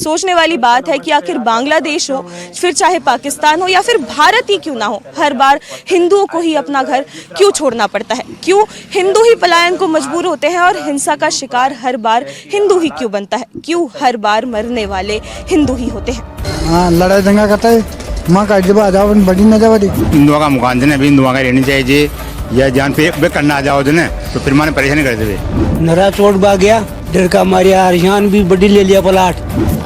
सोचने वाली बात है कि आखिर बांग्लादेश हो, फिर चाहे पाकिस्तान हो या फिर भारत ही क्यों ना हो, हर बार हिंदुओं को ही अपना घर क्यों छोड़ना पड़ता है? क्यों हिंदू ही पलायन को मजबूर होते हैं और हिंसा का शिकार हर बार हिंदू ही क्यों बनता है? क्यों हर बार मरने वाले हिंदू ही होते हैं? हाँ, लड़ाई दंगा करता है। माँ का जब आ जाओ बड़ी न जाओ हिंदुओं का मुकान जने भी हिंदुओं का रहनी चाहिए या जान पे करना आ जाओ जने तो फिर माने परेशानी कर देवे। नरा चोट बा गया डर का मारिया अरियान भी बड़ी ले लिया पलाट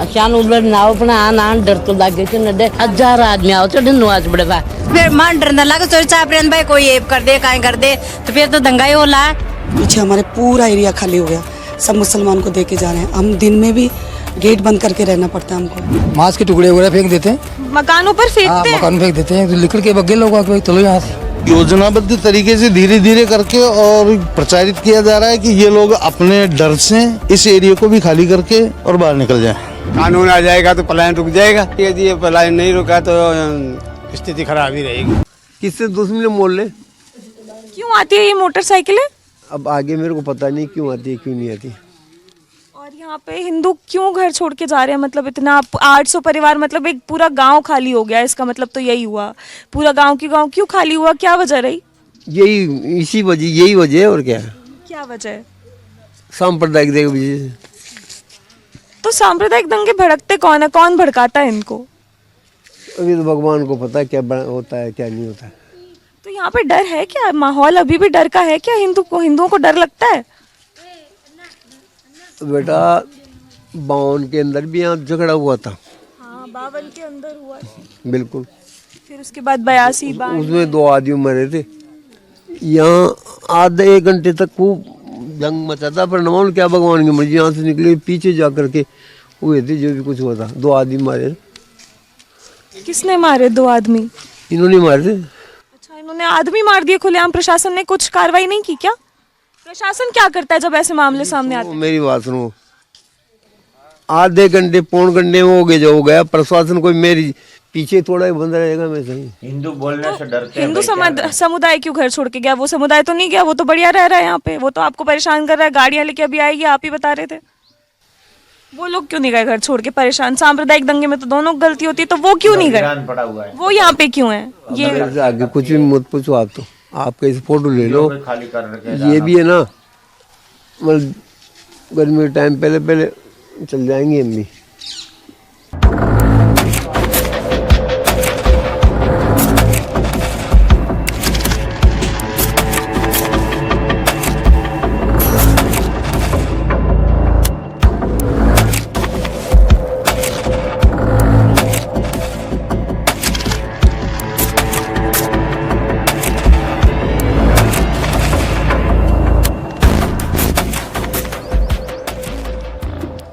अचान उलट नाव पण आन डर तो लागे छ नडे 1000 आदमी आओ तो ढिन्नो आज बड़े बा फिर मान डर न लगे तो चापरेन भाई कोई एप कर दे काहे कर दे तो फिर तो दंगा ही होला। पीछे हमारे पूरा एरिया खाली हो गया, सब मुसलमान को देके जा रहे हैं। हम दिन में भी गेट बंद करके रहना पड़ता है हमको। मांस के टुकड़े वगैरह फेंक देते हैं, मकानों पर फेंकते हैं। मकान फेंक देते हैं, लिखड़ के बग्गे लोग आके चलो यहाँ से। योजनाबद्ध तरीके से धीरे धीरे करके और प्रचारित किया जा रहा है कि ये लोग अपने डर से इस एरिया को भी खाली करके और बाहर निकल जाएं। कानून आ जाएगा तो पलायन रुक जाएगा, यदि ये पलायन नहीं रुका तो स्थिति खराब ही रहेगी। किससे दुश्मनी मोल ले। क्यों आती है ये मोटरसाइकिलें? अब आगे मेरे को पता नहीं क्यों आती है क्यों नहीं आती। और यहाँ पे हिंदू क्यों घर छोड़ के जा रहे हैं? मतलब इतना 800 परिवार, मतलब एक पूरा गांव खाली हो गया। इसका मतलब तो यही हुआ, पूरा गांव क्यों खाली हुआ? क्या वजह रही? यही वजह है और क्या है? क्या वजह है? सांप्रदायिक वजह से। तो सांप्रदायिक दंगे भड़कते कौन है? कौन भड़काता है इनको? अभी तो भगवान को पता है क्या होता है क्या नहीं होता है। तो यहाँ पे डर है क्या? माहौल अभी भी डर का है क्या? हिंदुओं को डर लगता है? तो बेटा 52 के अंदर भी यहाँ झगड़ा हुआ था। हाँ, 52 के अंदर हुआ। बिल्कुल। फिर उसके बाद 82 उसमें 2 आदमी मरे थे। यहाँ आधे 1 घंटे तक खूब जंग मचा था, पर नमाउन क्या भगवान की मर्जी, यहाँ से निकले पीछे जा करके हुए थे जो भी कुछ हुआ था। 2 आदमी मारे। किसने मारे 2 आदमी? इन्होंने मारे थे। अच्छा, इन्होंने आदमी मार दिए खुलेआम। प्रशासन ने कुछ कार्रवाई नहीं की क्या? प्रशासन क्या करता है जब ऐसे मामले सामने आते हैं? मेरी बात सुनो, आधे घंटे पौन घंटे में हो गया प्रशासन कोई मेरी पीछे थोड़ा ही बंद रहेगा। मैं सही हिंदू बोलने से डरते हैं। हिंदू समुदाय क्यों घर छोड़ के गया? वो समुदाय तो नहीं गया, वो तो बढ़िया रह रहा है यहाँ पे। वो तो आपको परेशान कर रहा है, गाड़ियां लेके अभी आएगी, आप ही बता रहे थे। वो लोग क्यों नहीं गए घर छोड़ के परेशान? सांप्रदायिक दंगे में तो दोनों गलती होती है, तो वो क्यों नहीं गए? वो यहाँ पे क्यों है? ये आगे कुछ भी मत पूछो आप, तो आप कैसे फोटो ले लो। ये भी है ना, मतलब गर्मी के टाइम पहले चल जाएंगे हम भी।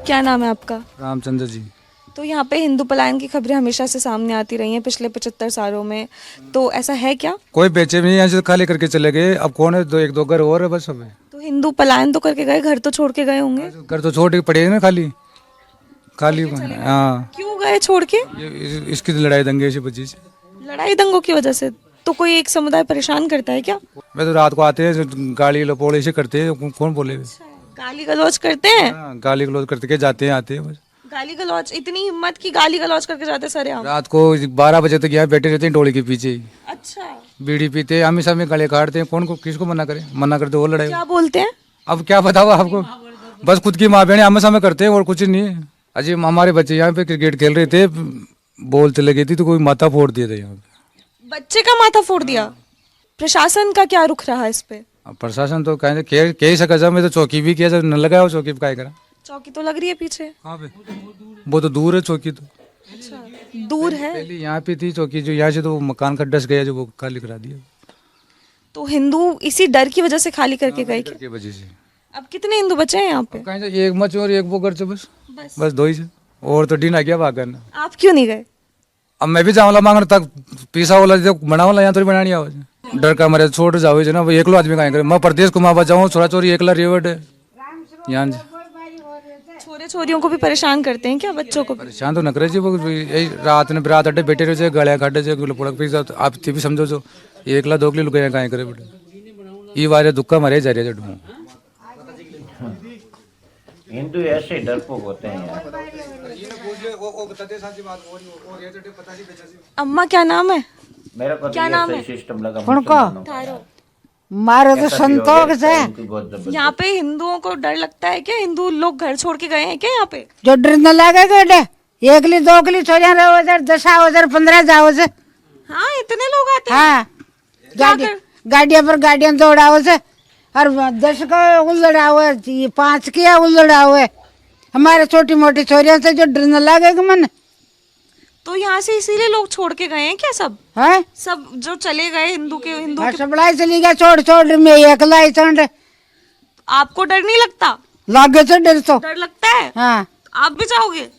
क्या नाम है आपका? रामचंद्र जी। तो यहाँ पे हिंदू पलायन की खबरें हमेशा से सामने आती रही हैं पिछले 75 सालों में, तो ऐसा है क्या? कोई बेचे भी नहीं, यहाँ से खाली करके चले गए। अब कौन है? 1-2 घर और है बस। अब तो हिंदू पलायन तो करके गए, घर तो छोड़ के गए होंगे। घर तो छोड़ के पड़े ना खाली। हाँ, क्यों गए छोड़ के? इसकी तो लड़ाई दंगे से बची से। लड़ाई दंगों की वजह से? तो कोई एक समुदाय परेशान करता है क्या? मैं तो रात को आते हैं, गाली लपोड़े से करते हैं, कौन बोले। गाली गलौज करते हैं? गाली गलौज करते के जाते हैं, आते हैं बस। गाली गलौज, इतनी हिम्मत की गाली गलौज करके जाते सारे हम? रात को 12 बजे तक यहाँ बैठे रहते हैं टोली के पीछे ही। अच्छा। बीड़ी पीते, हमेशा में गले काटते हैं। कौन को किसको मना करे? मना करते वो लड़ाई। क्या बोलते हैं? अब क्या बताओ आपको, बस खुद की माँ बहन हमेशा में करते हैं और कुछ नहीं है। अजय हमारे बच्चे यहाँ पे क्रिकेट खेल रहे थे, बॉल चले गई थी तो कोई माथा फोड़ दिया था यहाँ पे। बच्चे का माथा फोड़ दिया? प्रशासन का क्या रुख रहा इस पे? प्रशासन तो कह ही सका, मैं तो चौकी भी किया, न लगाया चौकी पे, क्या करा। चौकी तो लग रही है पीछे। हाँ पे वो तो दूर है चौकी तो। अच्छा, दूर है। पहले यहाँ पे थी चौकी, जो यहाँ से तो मकान का डस गया, जो वो खाली करा दिया। तो हिंदू इसी डर की वजह से खाली करके गए क्या? की वजह से। अब कितने हिंदू बचे हैं यहाँ पे? कहीं से एक मच और एक वो घर से बस 2 ही से, और तो दिन आ गया भाग करना। आप क्यों नहीं गए? अब मैं भी जाऊँगा मांगने तक, पीसा वाला बना वाला यहाँ थोड़ी बनानी आवाज। डर का मरे छोड़ जाओ ना, वो एकलो आदमी कहीं करे। मैं प्रदेश को माँ जाऊँ, छोरा छोरी एकला रेवट है यहाँ। छोरे छोरियों को भी परेशान करते हैं क्या? बच्चों को परेशान तो न करे जी, वो यही रात में रात अड्डे बैठे रहे, गलिया खाटे से आप भी समझो, जो 1-2 किलो लुके कहीं करे बेटे। ये वारे दुक्का मरे जा रहे हैं। हिंदू ऐसे डरपोक होते हैं यार। अम्मा क्या नाम है? क्या नाम है? उनको मारो तो संतोष है। यहाँ पे हिंदुओं को डर लगता है क्या? हिंदू लोग घर छोड़ के गए हैं क्या यहाँ पे? जो डर न लगे गए एक ली दो ली छोरिया रहो उधर 10 आओ उधर 15 जाओ से। हाँ इतने लोग आते हैं। हाँ गाड़िया पर गाड़ियां दौड़ाओ से और 10 का उलझाओ है 5 किया उलझाओ है हमारे छोटी मोटी छोरिया से जो डर न लगेगा मन। तो यहाँ से इसीलिए लोग छोड़ के गए हैं क्या सब? है सब जो चले गए हिंदू के सबलाई चली गया छोड़ छोड़ मैं अकेला ही चंड। आपको डर नहीं लगता? लागे से डर तो डर लगता है। हाँ आप भी जाओगे?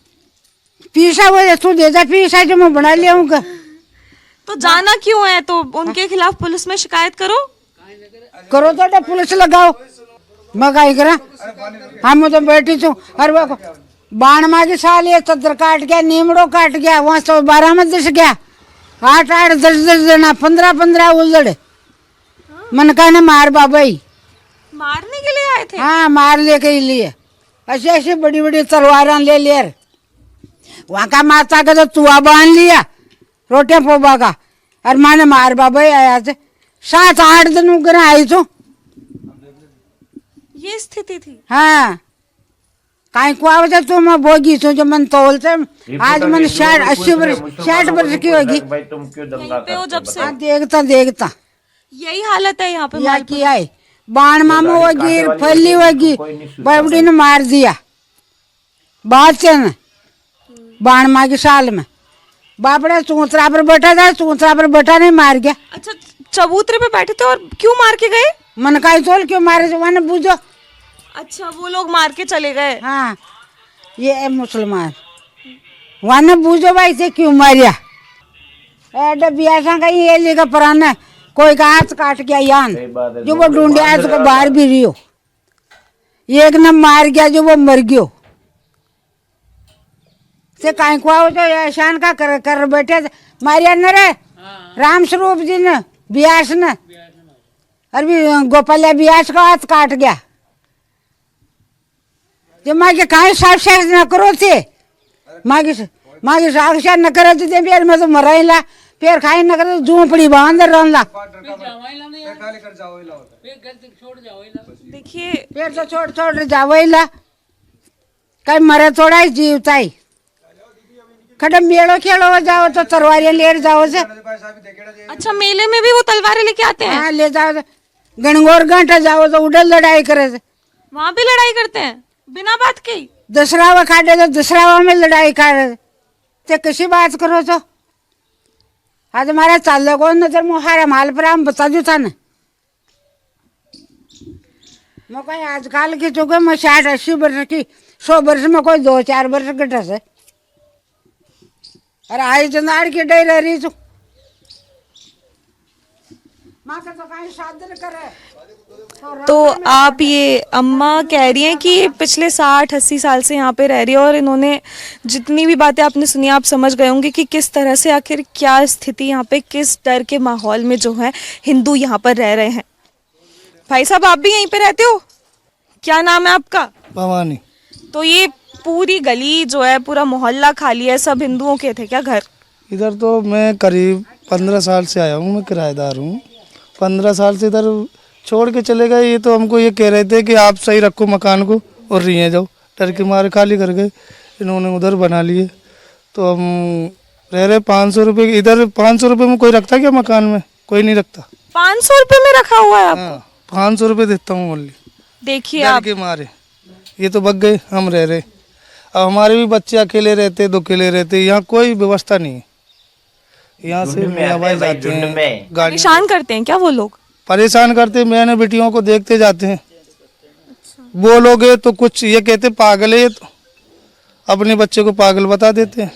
पीसा वो तू दे जा पीसा जो मैं बना लिया हूँ। तो जाना क्यों है? तो उनके खिलाफ पुलिस में शिकायत करो। करो तो पुलिस लगाओ मैं कहीं करा हम तो बैठी छू। अरे वो बाण मागी साल ये चदर काट गया नीमड़ो काट गया वहां 112 में दिस गया 8-8 10-10 जना 15-15 उलझड़े मन कहने मार बाबा ही मारने के लिए आए थे? हाँ मार लेके ही लिए ऐसे ऐसे बड़ी बड़ी तलवार ले लिया वहां का माता का तो तुआ बांध लिया रोटियां पोबा का और माने मार बाबा ही आया थे 7-8 दिन उगर आई तो ये स्थिति थी। हाँ काई को आवत तो मैं भोगी सो जो मन तोल से आज मन 60-80 वर्ष 60 वर्ष की होगी। यहीं पे हो जब से? हाँ, देखता देखता यही हालत है यहाँ पे। या की आई बाण मामू होगी फली होगी बबड़ी ने मार दिया बाद से न बाण माँ की साल में बापड़े चूतरा पर बैठा था चूतरा पर बैठा नहीं मार गया। अच्छा चबूतरे पे बैठे थे और क्यों मार के गए? मन का तोल क्यों मारे वन बूझो। अच्छा वो लोग मार के चले गए। हाँ ये है मुसलमान वन बूझो भाई से क्यों मारिया एडे बियासा का ये लेगा पुराना कोई का हाथ काट गया यान जो वो ढूंढे आज को बाहर भी रही हो एक ने मार गया जो वो मर गयो से कहीं को आओ तो ऐशान का कर बैठे मारिया न रे राम स्वरूप जी ने बियास ने अरे गोपालिया बियास का हाथ काट गया जो माँ के कहीं साक्षात न करो थे माँ की साक्षात न करे थे फिर मैं तो मरा ही ला फिर खाई न करे झूपड़ी बांध रहा देखिए फिर तो छोड़ छोड़ जाओ ही ला कहीं मरे थोड़ा ही जीवता ही खड़े मेड़ो खेलो जाओ तो तलवारियां ले जाओ से। अच्छा मेले में भी वो तलवारें लेके आते हैं? हाँ ले जाओ गणगौर घंटा जाओ तो उधर लड़ाई करे वहाँ भी लड़ाई करते हैं बिना बात के? दसरावा काटे तो दसरावा में लड़ाई करे तो किसी बात करो तो आज हमारा चाल को नजर मुहारा माल पर हम बता दू था ना मैं कहीं आजकल की चुके मैं 60-80 वर्ष की 100 वर्ष में कोई 2-4 वर्ष घटा से अरे आई जनार की डर रही तू माँ का तो कहीं साधन करे। तो आप ये अम्मा कह रही हैं कि ये पिछले 60-80 साल से यहाँ पे रह रही है और इन्होंने जितनी भी बातें आपने सुनी आप समझ गए होंगे कि किस तरह से आखिर क्या स्थिति यहाँ पे किस डर के माहौल में जो है हिंदू यहाँ पर रह रहे हैं। भाई साहब आप भी यहीं पे रहते हो? क्या नाम है आपका? भवानी। तो ये पूरी गली जो है पूरा मोहल्ला खाली है सब हिंदुओं के थे क्या घर? इधर तो मैं करीब 15 साल से आया हूँ मैं किराएदार हूँ 15 साल से इधर छोड़ के चले गए। ये तो हमको ये कह रहे थे कि आप सही रखो मकान को और रिए जाओ डर के मारे खाली कर गए इन्होंने उधर बना लिए तो हम रह रहे 500 रुपये इधर 500 रुपये में कोई रखता क्या मकान में? कोई नहीं रखता। 500 रुपये में रखा हुआ है आपको? 500 रुपये देता हूँ ओनली। देखिए डर के मारे ये तो बग गए हम रह रहे। अब हमारे भी बच्चे अकेले रहते 2 अकेले रहते यहाँ कोई व्यवस्था नहीं है। यहाँ से हवाई जाते हैं गाड़ी परेशान करते हैं क्या वो लोग? परेशान करते मैंने बेटियों को देखते जाते हैं बोलोगे तो कुछ ये कहते पागल है ये तो अपने बच्चे को पागल बता देते हैं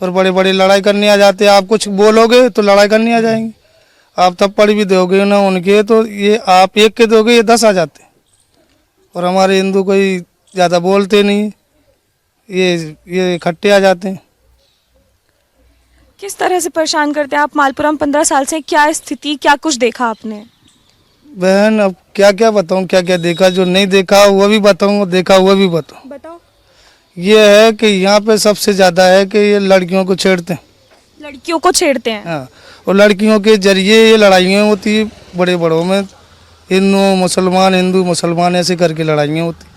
और बड़े बड़े लड़ाई करने आ जाते हैं। आप कुछ बोलोगे तो लड़ाई करने आ जाएंगे आप थप्पड़ भी दोगे ना उनके तो ये आप एक के दोगे ये 10 आ जाते हैं और हमारे हिंदू कोई ज़्यादा बोलते नहीं ये इकट्ठे आ जाते हैं। किस तरह से परेशान करते हैं आप मालपुरा में 15 साल से? क्या स्थिति क्या कुछ देखा आपने? बहन अब क्या क्या बताऊँ क्या क्या देखा जो नहीं देखा वो भी बताऊँ देखा हुआ भी बताऊँ। बताओ। ये है कि यहाँ पे सबसे ज़्यादा है कि ये लड़कियों को छेड़ते हैं। लड़कियों को छेड़ते हैं। हाँ, और लड़कियों के जरिए ये लड़ाइयाँ होती है बड़े बड़ों में, हिंदू मुसलमान ऐसे करके लड़ाइयाँ होती।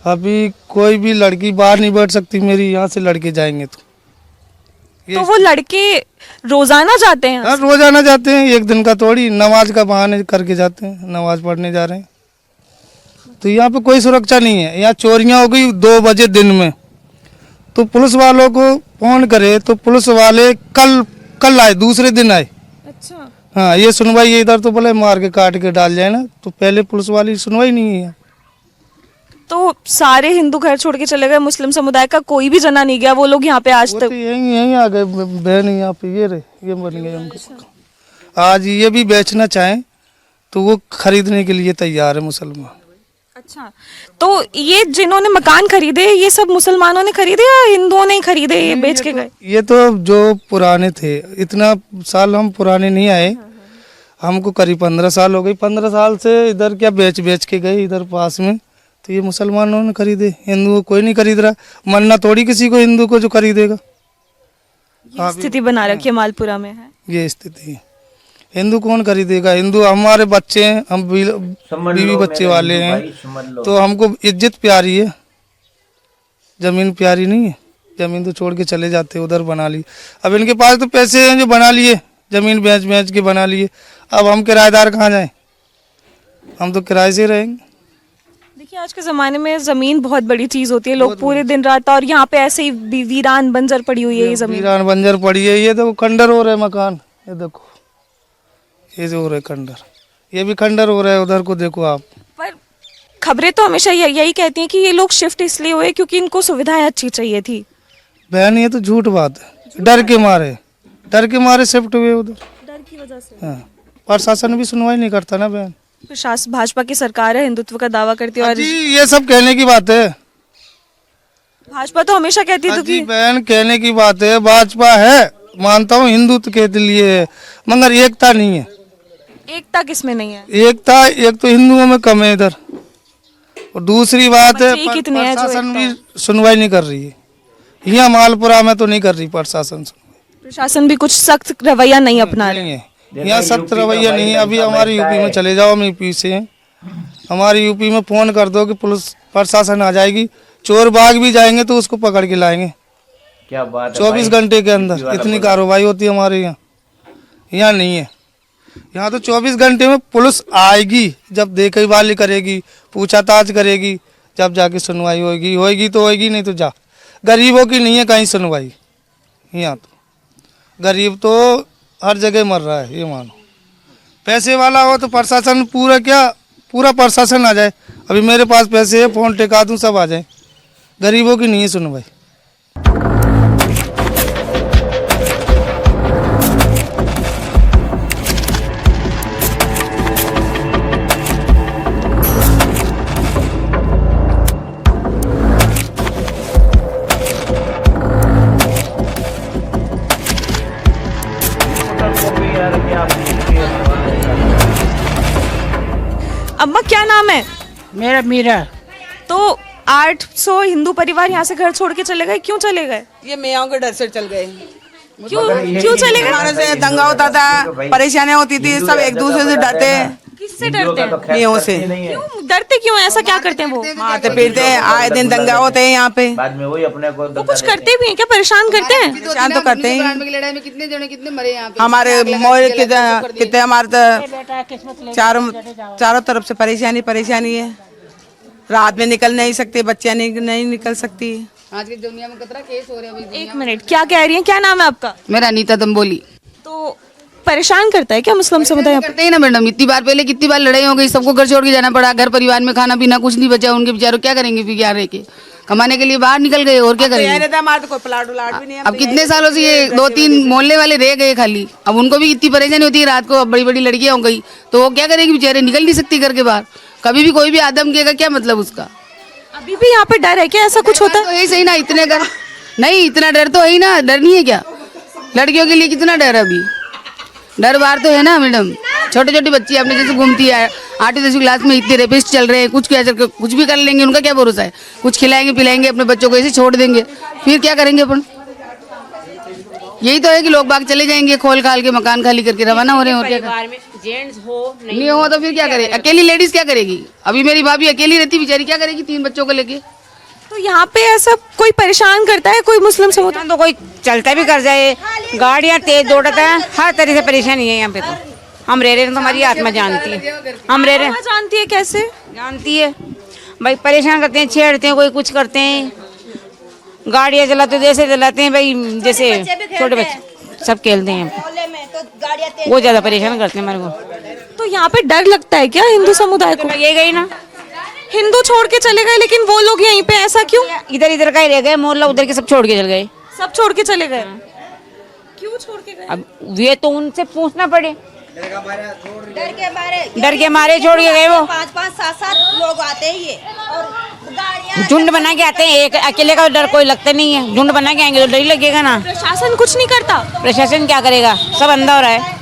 अभी कोई भी लड़की बाहर नहीं बैठ सकती मेरी, यहाँ से लड़के जाएंगे तो वो लड़के रोजाना जाते हैं? हाँ, रोजाना जाते हैं, एक दिन का थोड़ी, नमाज का बहाने करके जाते हैं, नमाज पढ़ने जा रहे हैं। तो यहाँ पे कोई सुरक्षा नहीं है। यहाँ चोरियाँ हो गई 2 बजे दिन में, तो पुलिस वालों को फोन करे तो पुलिस वाले कल आए, दूसरे दिन आए। अच्छा। हाँ, ये सुनवाई है इधर तो बोले मार के काट के डाल जाए ना, तो पहले पुलिस वाली सुनवाई नहीं है। तो सारे हिंदू घर छोड़ के चले गए, मुस्लिम समुदाय का कोई भी जना नहीं गया, वो लोग यहाँ पे आज वो तक? तो यही आ गए बहन, यहाँ पे ये बन गए उनको। आज ये भी बेचना चाहें तो वो खरीदने के लिए तैयार है मुसलमान। अच्छा, तो ये जिन्होंने मकान खरीदे ये सब मुसलमानों ने खरीदे या हिंदुओं ने ही खरीदे, ये बेच के गए? ये तो जो पुराने थे, इतना साल हम पुराने नहीं आए, हमको करीब 15 साल हो गई। 15 साल से इधर क्या बेच के गए इधर पास में, तो ये मुसलमानों ने खरीदे, हिंदू कोई नहीं खरीद रहा। मरना थोड़ी किसी को हिंदू को जो खरीदेगा। ये स्थिति बना रखी है मालपुरा में है। ये स्थिति है, हिंदू कौन खरीदेगा? हिंदू हमारे बच्चे हैं, हम बीवी बच्चे वाले हैं, तो हमको इज्जत प्यारी है, जमीन प्यारी नहीं है। जमीन तो छोड़ के चले जाते, उधर बना ली। अब इनके पास तो पैसे हैं जो बना लिए, जमीन बेच के बना लिए। अब हम किराएदार कहाँ जाएं? हम तो किराए से रहेंगे। देखिए आज के ज़माने में ज़मीन बहुत बड़ी चीज़ होती है, लोग पूरे दिन रात, और यहाँ पे ऐसे ही वीरान बंजर पड़ी हुई है ये ज़मीन। वीरान बंजर पड़ी है, ये देखो खंडर हो रहे मकान, ये देखो ये जो हो रहे खंडर, ये भी खंडर हो रहा है, उधर को देखो आप। पर खबरें तो हमेशा यही कहती हैं कि ये लोग शिफ्ट इसलिए हुए क्योंकि इनको सुविधाएं अच्छी चाहिए थी। बहन ये तो झूठ बात है, डर के मारे शिफ्ट हुए उधर, डर की वजह से। हाँ, प्रशासन भी सुनवाई नहीं करता ना बहन। प्रशासन, भाजपा की सरकार है, हिंदुत्व का दावा करती है, और जी ये सब कहने की बात है। भाजपा तो हमेशा कहती है जी बहन कहने की बात है, भाजपा है मानता हूँ हिंदुत्व के लिए है, मगर एकता नहीं है। एकता किसमें नहीं है? एकता एक तो हिंदुओं में कम है इधर, और दूसरी बात है कितने हैं जो प्रशासन भी सुनवाई नहीं कर रही है। यहाँ मालपुरा में तो नहीं कर रही प्रशासन सुनवाई। प्रशासन भी कुछ सख्त रवैया नहीं अपना रही है, यहाँ सख्त रवैया नहीं है। अभी हमारे यूपी में चले जाओ, हम यूपी से हैं, हमारे यूपी में फोन कर दो कि पुलिस प्रशासन आ जाएगी, चोर बाग भी जाएंगे तो उसको पकड़ के लाएंगे। क्या बात है, 24 घंटे के अंदर इतनी कार्रवाई होती है हमारे यहाँ। यहाँ नहीं है, यहाँ तो 24 घंटे में पुलिस आएगी, जब देखभाल करेगी, पूछताछ करेगी, जब जाके सुनवाई होगी तो होगी, नहीं तो जा। गरीबों की नहीं है कहीं सुनवाई, यहाँ तो गरीब तो हर जगह मर रहा है, ये मानो। पैसे वाला हो तो प्रशासन पूरा प्रशासन आ जाए। अभी मेरे पास पैसे है, फोन टिका दूँ, सब आ जाए। गरीबों की नहीं है सुनवाई। अम्मा क्या नाम है? मेरा मीरा। तो 800 हिंदू परिवार यहाँ से घर छोड़ के चले गए, क्यों चले गए? ये मियाओं के डर से चल गए। क्यों चले गए? हमारे से दंगा होता था, परेशानियां होती थी, सब एक दूसरे से डरते हैं। किससे डरते हैं? मियाओं से। क्यों डरते, क्यों ऐसा क्या करते हैं वो? मारते पीटते हैं, आए दिन दंगा होते हैं यहाँ पे। वो कुछ करते भी हैं क्या? परेशान करते हैं? परेशान तो करते हैं। लड़ाई में कितने मरे यहाँ पे? हमारे मोहल्ले कितने हमारे तो चारों तरफ से परेशानी है। रात में निकल नहीं सकते, बच्चियां नहीं निकल सकती। आज की दुनिया में कितना केस हो रहे हैं। एक मिनट, क्या कह रही हैं? क्या नाम है आपका? मेरा अनीता दम्बोली। तो परेशान करता है क्या मुस्लिम समुदाय? करते ही ना मैडम, इतनी बार पहले कितनी बार लड़ाई हो गई, सबको घर छोड़ के जाना पड़ा, घर परिवार में खाना पीना कुछ नहीं बचा, उनके बेचारों क्या करेंगे फिर? क्या रह के कमाने के लिए बाहर निकल गए, और क्या करेंगे? हमारे तो कोई प्लाट भी नहीं है। अब कितने सालों से ये 2-3 मोहल्ले वाले रह गए खाली, अब उनको भी इतनी परेशानी होती है रात को। अब बड़ी बड़ी लड़कियां हो गई तो वो क्या करेंगी बेचारे? निकल नहीं सकती घर के बाहर। कभी भी कोई भी आदम किएगा, क्या मतलब उसका? अभी भी यहाँ पे डर है क्या? ऐसा कुछ होता है? यही सही ना, इतने डर नहीं, इतना डर तो है ही ना। डर नहीं है क्या लड़कियों के लिए? कितना डर है अभी? डर बार तो है ना मैडम। छोटी छोटी बच्ची अपने जैसे घूमती है, 8वीं 10वीं क्लास में इतने रेपिस्ट चल रहे हैं, कुछ भी कर लेंगे, उनका क्या भरोसा है। कुछ खिलाएंगे पिलाएंगे, अपने बच्चों को ऐसे छोड़ देंगे, फिर क्या करेंगे अपन। यही तो है कि लोग बाग चले जाएंगे, खोल खाल के मकान खाली करके रवाना हो रहे हैं। और क्या जेंट्स हो नहीं हो तो फिर क्या करे, अकेली लेडीज क्या करेगी। अभी मेरी भाभी अकेली रहती बेचारी, क्या करेगी 3 बच्चों को लेके। तो यहाँ पे ऐसा कोई परेशान करता है कोई मुस्लिम समुदाय? तो कोई चलता भी कर जाए, गाड़ियाँ तेज दौड़ता है, हर तरह से परेशानी है यहाँ पे। तो हम रह रहे हैं तो हमारी आत्मा जानती है, हम रह रहे हैं। जानती है कैसे? जानती है भाई, परेशान करते हैं, छेड़ते हैं, कोई कुछ करते हैं, गाड़ियाँ चलाते जैसे चलाते हैं भाई, जैसे छोटे बच्चे सब खेलते हैं, वो ज्यादा परेशान करते हैं हमारे को। तो यहाँ पे डर लगता है क्या हिंदू समुदाय को? ये गई ना, हिंदू छोड़ के चले गए, लेकिन वो लोग यहीं पे, ऐसा क्यों? इधर का ही रह गए, मोहल्ला उधर के सब छोड़ के चल गए। सब छोड़ के चले गए? क्यों छोड़ के गए? अब ये तो उनसे पूछना पड़े, डर के मारे छोड़ के गए। वो 5-5 7-7 लोग आते हैं ये, और झुंड बना के आते हैं, एक अकेले का डर कोई लगता नहीं है, झुंड बना के आएंगे तो डर ही लगेगा ना। प्रशासन कुछ नहीं करता? प्रशासन क्या करेगा, सब अंधा हो रहा है।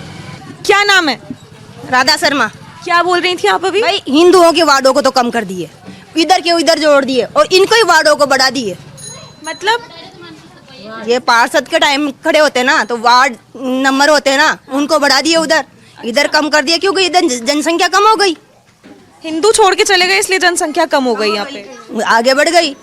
क्या नाम है? राधा शर्मा। क्या बोल रही थी आप अभी? भाई हिंदुओं के वार्डों को तो कम कर दिए, इधर के इधर जोड़ दिए, और इनको ही वार्डों को बढ़ा दिए। मतलब ये पार्षद के टाइम खड़े होते हैं ना, तो वार्ड नंबर होते हैं ना, उनको बढ़ा दिए उधर, इधर कम कर दिया, क्योंकि इधर जनसंख्या कम हो गई। हिंदू छोड़ के चले गए इसलिए जनसंख्या कम हो गई, यहाँ पे आगे बढ़ गई।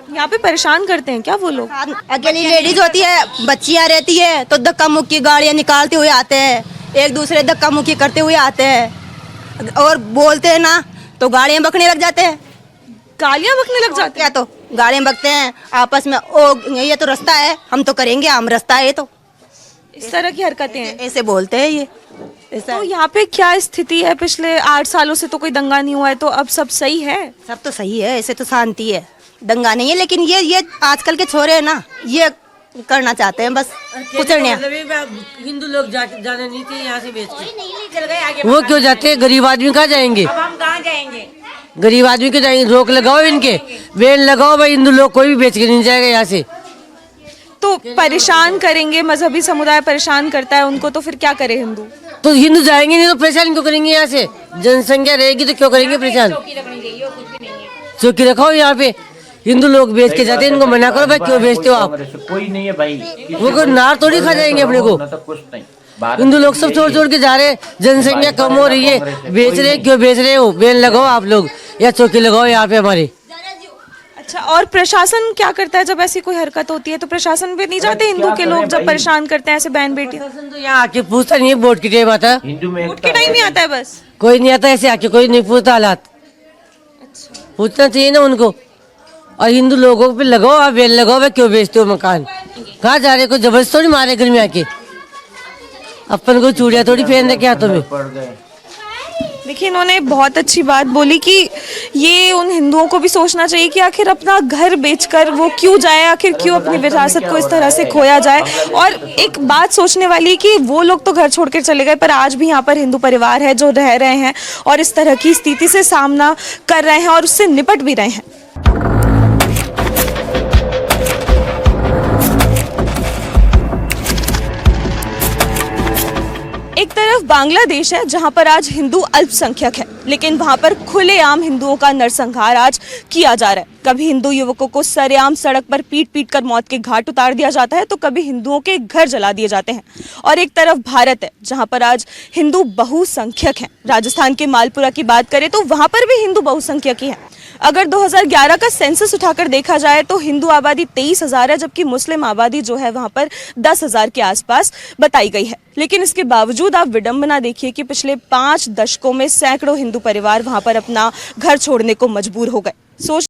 यहाँ पे परेशान करते हैं क्या वो लोग? अकेली लेडीज होती है, बच्चियां रहती है, तो धक्का मुक्की गाड़ियां निकालते हुए आते हैं, एक दूसरे धक्का मुक्की करते हुए आते हैं, और बोलते हैं ना तो गाड़ियां बकने लग जाते हैं। गालियां बकने लग जाते क्या, तो गाड़ियां बकते हैं आपस में, ओ ये तो रास्ता है, हम तो करेंगे, हम रास्ता है, तो इस तरह की हरकतें हैं, ऐसे बोलते हैं ये। ऐसा तो यहाँ पे क्या स्थिति है? पिछले 8 सालों से तो कोई दंगा नहीं हुआ है, तो अब सब सही है? सब तो सही है, ऐसे तो शांति है, दंगा नहीं है, लेकिन ये आजकल के छोरे हैं ना, ये करना चाहते हैं बस कुचलने। हिंदू लोग जाने नहीं चाहिए यहाँ से बेच के। वो क्यों जाते हैं, गरीब आदमी कहाँ जाएंगे? हम कहाँ जाएंगे? गरीब आदमी क्यों जाएंगे? रोक लगाओ, इनके बैन लगाओ भाई, हिंदू लोग कोई भी बेच के नहीं जाएगा यहाँ से। तो परेशान करेंगे, मजहबी समुदाय परेशान करता है उनको, तो फिर क्या करे हिंदू? तो हिंदू जाएंगे नहीं तो परेशान क्यों करेंगे? यहाँ से जनसंख्या रहेगी तो क्यों करेंगे परेशान? चौकी रखाओ यहाँ पे, हिंदू लोग बेच के जाते हैं, इनको मना करो भाई, क्यों बेचते हो आप? कोई नहीं है भाई, वो कोई नार थोड़ी खा जाएंगे अपने को। कुछ नहीं, हिंदू लोग सब छोड़ के जा रहे हैं, जनसंख्या कम हो रही है, बेच रहे, क्यों बेच रहे हो? बैन लगाओ आप लोग, या चौकी लगाओ यहाँ पे हमारी। अच्छा, और प्रशासन क्या करता है जब ऐसी कोई हरकत होती है? तो प्रशासन पे नहीं जाते हिंदू के लोग जब परेशान करते हैं ऐसे बहन बेटी? तो यहाँ आके पूछता नहीं है, वोट की टाइम आता है, हिंदू में वोट के टाइम नहीं आता है, बस कोई नहीं आता ऐसे आके, कोई नहीं पूछता हालात। पूछना चाहिए ना उनको। और हिंदू लोगों पे लगाओ आप बैन लगाओ, भाई क्यों बेचते हो मकान? कहाँ जा रहे? कोई जबरदस्त थोड़ी मारे घर में आके, अपन को चूड़िया थोड़ी पहन रखे हाथों में। देखिए, इन्होंने बहुत अच्छी बात बोली कि ये उन हिंदुओं को भी सोचना चाहिए कि आखिर अपना घर बेचकर वो क्यों जाए, आखिर क्यों अपनी विरासत को इस तरह से खोया जाए। और एक बात सोचने वाली कि वो लोग तो घर छोड़ कर चले गए, पर आज भी यहाँ पर हिंदू परिवार है जो रह रहे हैं और इस तरह की स्थिति से सामना कर रहे हैं और उससे निपट भी रहे हैं। एक तरफ बांग्लादेश है जहां पर आज हिंदू अल्पसंख्यक है, लेकिन वहां पर खुलेआम हिंदुओं का नरसंहार आज किया जा रहा है। कभी हिंदू युवकों को सरेआम सड़क पर पीट कर मौत के घाट उतार दिया जाता है, तो कभी हिंदुओं के घर जला दिए जाते हैं। और एक तरफ भारत है जहां पर आज हिंदू बहुसंख्यक हैं। राजस्थान के मालपुरा की बात करें तो वहां पर भी हिंदू बहुसंख्यक ही हैं। अगर 2011 का सेंसस उठाकर देखा जाए तो हिंदू आबादी 23,000 है, जबकि मुस्लिम आबादी जो है वहां पर 10,000 के आसपास बताई गई है। लेकिन इसके बावजूद आप विडंबना देखिए कि पिछले 5 दशकों में सैकड़ों हिंदू परिवार वहां पर अपना घर छोड़ने को मजबूर हो गए। सोच